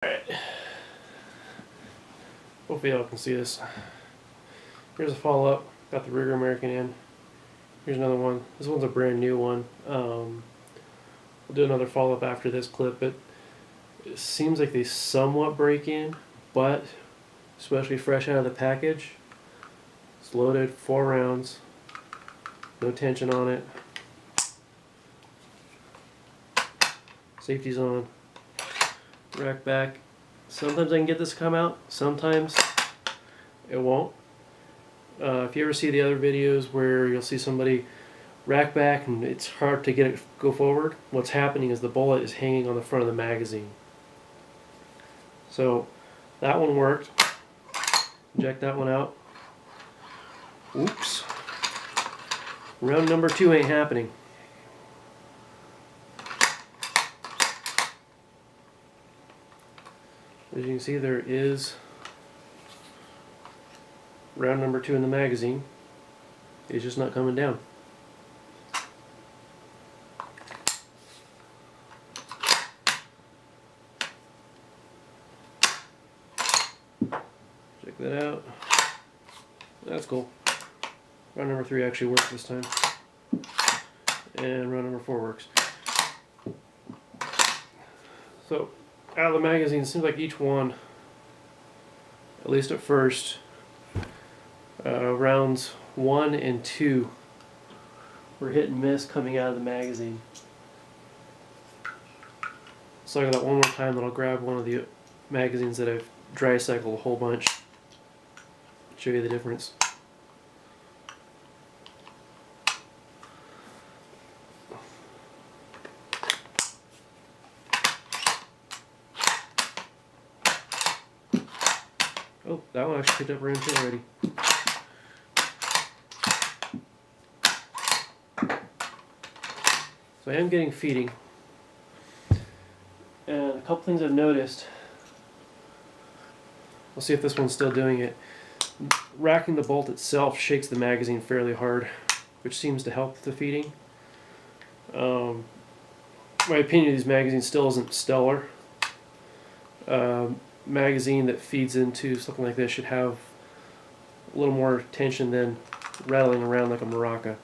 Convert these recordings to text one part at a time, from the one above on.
Alright, hopefully y'all can see this. Here's a follow-up, got the Rigger American in. Here's another one. This one's a brand new one. We'll do another follow-up after this clip, but it seems like they somewhat break in, but especially fresh out of the package. It's loaded, 4 rounds, no tension on it. Safety's on. Rack back. Sometimes I can get this to come out, sometimes it won't. If you ever see the other videos where you'll see somebody rack back and it's hard to get it go forward, what's happening is the bullet is hanging on the front of the magazine. So that one worked. Inject that one out. Oops. Round number 2 ain't happening. As you can see, there is round number 2 in the magazine. It's just not coming down. Check that out. That's cool. Round number 3 actually works this time. And round number 4 works. So, out of the magazine, it seems like each one, at least at first, rounds 1 and 2 were hit and miss coming out of the magazine. So I got that one more time, then I'll grab one of the magazines that I've dry cycled a whole bunch, show you the difference. Oh, that one actually picked up round 2 already. So I am getting feeding. And a couple things I've noticed. We'll see if this one's still doing it. Racking the bolt itself shakes the magazine fairly hard, which seems to help the feeding. My opinion of these magazines still isn't stellar. Magazine that feeds into something like this should have a little more tension than rattling around like a maraca.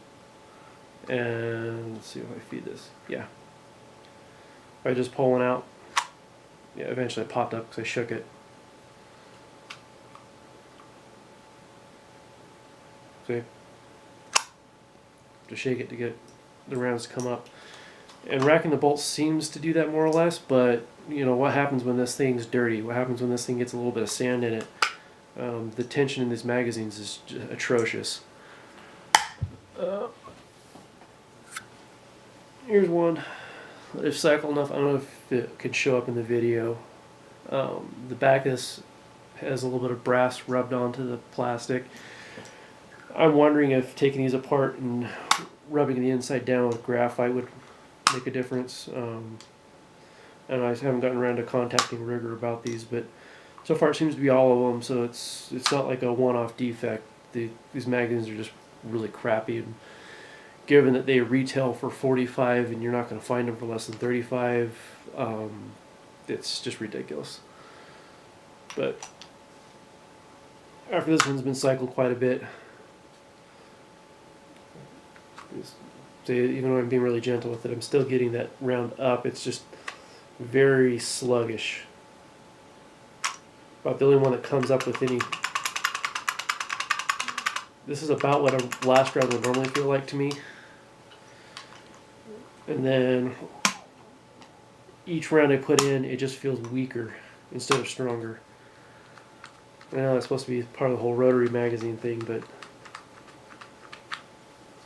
And let's see if I feed this. Yeah. If I just pull one out, yeah, eventually it popped up because I shook it. See? To shake it to get the rounds to come up. And racking the bolts seems to do that more or less, but you know what happens when this thing's dirty? What happens when this thing gets a little bit of sand in it? The tension in these magazines is just atrocious. Here's one that I've cycled enough. I don't know if it could show up in the video. The back of this has a little bit of brass rubbed onto the plastic. I'm wondering if taking these apart and rubbing the inside down with graphite would make a difference. And I haven't gotten around to contacting Rigger about these, but so far it seems to be all of them, so it's not like a one-off defect. These magazines are just really crappy, and given that they retail for $45 and you're not going to find them for less than $35, it's just ridiculous. But after this one's been cycled quite a bit, so even though I'm being really gentle with it, I'm still getting that round up. It's just very sluggish. About the only one that comes up with any. This is about what a last round would normally feel like to me. And then each round I put in, it just feels weaker instead of stronger. I know that's supposed to be part of the whole rotary magazine thing, but it's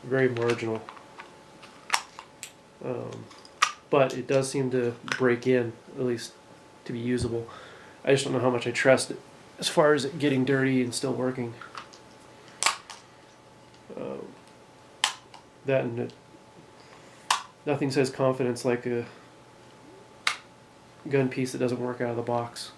very marginal. But it does seem to break in, at least to be usable. I just don't know how much I trust it as far as it getting dirty and still working. That and it, nothing says confidence like a gun piece that doesn't work out of the box.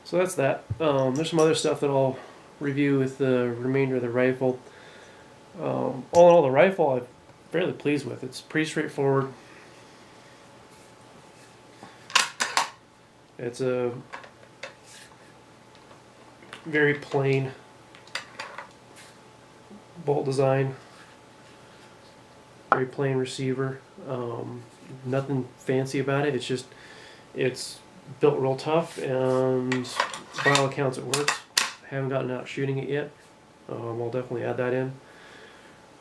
So that's that. There's some other stuff that I'll review with the remainder of the rifle. All in all, the rifle I'm fairly pleased with. It's pretty straightforward. It's a very plain bolt design, very plain receiver. Nothing fancy about it. It's built real tough, and by all accounts it works. I haven't gotten out shooting it yet. I'll definitely add that in.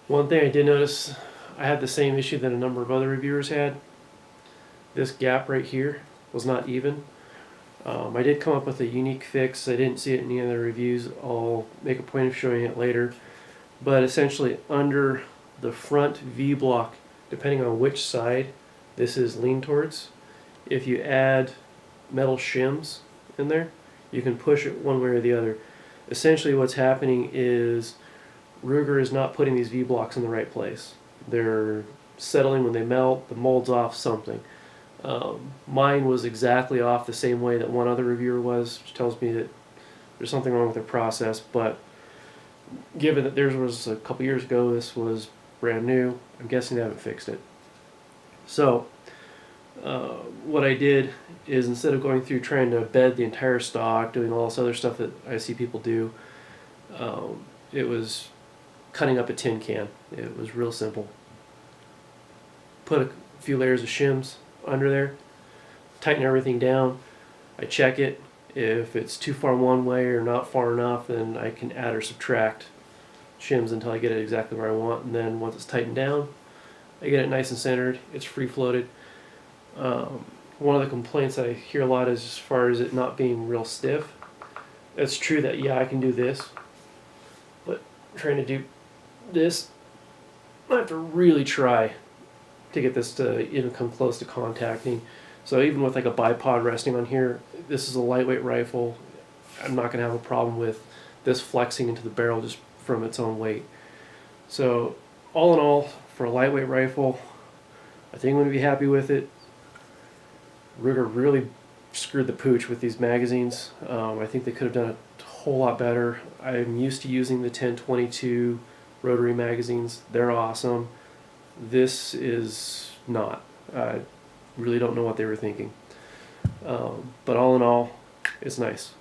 One thing I did notice, I had the same issue that a number of other reviewers had. This gap right here was not even. I did come up with a unique fix. I didn't see it in any of the reviews. I'll make a point of showing it later. But essentially under the front V-block, depending on which side this is leaned towards, if you add metal shims in there, you can push it one way or the other. Essentially what's happening is Ruger is not putting these V-blocks in the right place. They're settling when they melt, the mold's off, something. Mine was exactly off the same way that one other reviewer was, which tells me that there's something wrong with their process. But given that theirs was a couple years ago, this was brand new, I'm guessing they haven't fixed it. So what I did is, instead of going through trying to bed the entire stock, doing all this other stuff that I see people do, it was cutting up a tin can. It was real simple. Put a few layers of shims under there, tighten everything down. I check it. If it's too far one way or not far enough, then I can add or subtract shims until I get it exactly where I want. And then once it's tightened down, I get it nice and centered. It's free floated. One of the complaints I hear a lot is as far as it not being real stiff. It's true that, yeah, I can do this, but trying to do this, I have to really try to get this to even come close to contacting. So even with like a bipod resting on here, this is a lightweight rifle. I'm not going to have a problem with this flexing into the barrel just from its own weight. So all in all, for a lightweight rifle, I think I'm going to be happy with it. Ruger really screwed the pooch with these magazines. I think they could have done a whole lot better. I'm used to using the 1022 rotary magazines. They're awesome. This is not. I really don't know what they were thinking. But all in all, it's nice.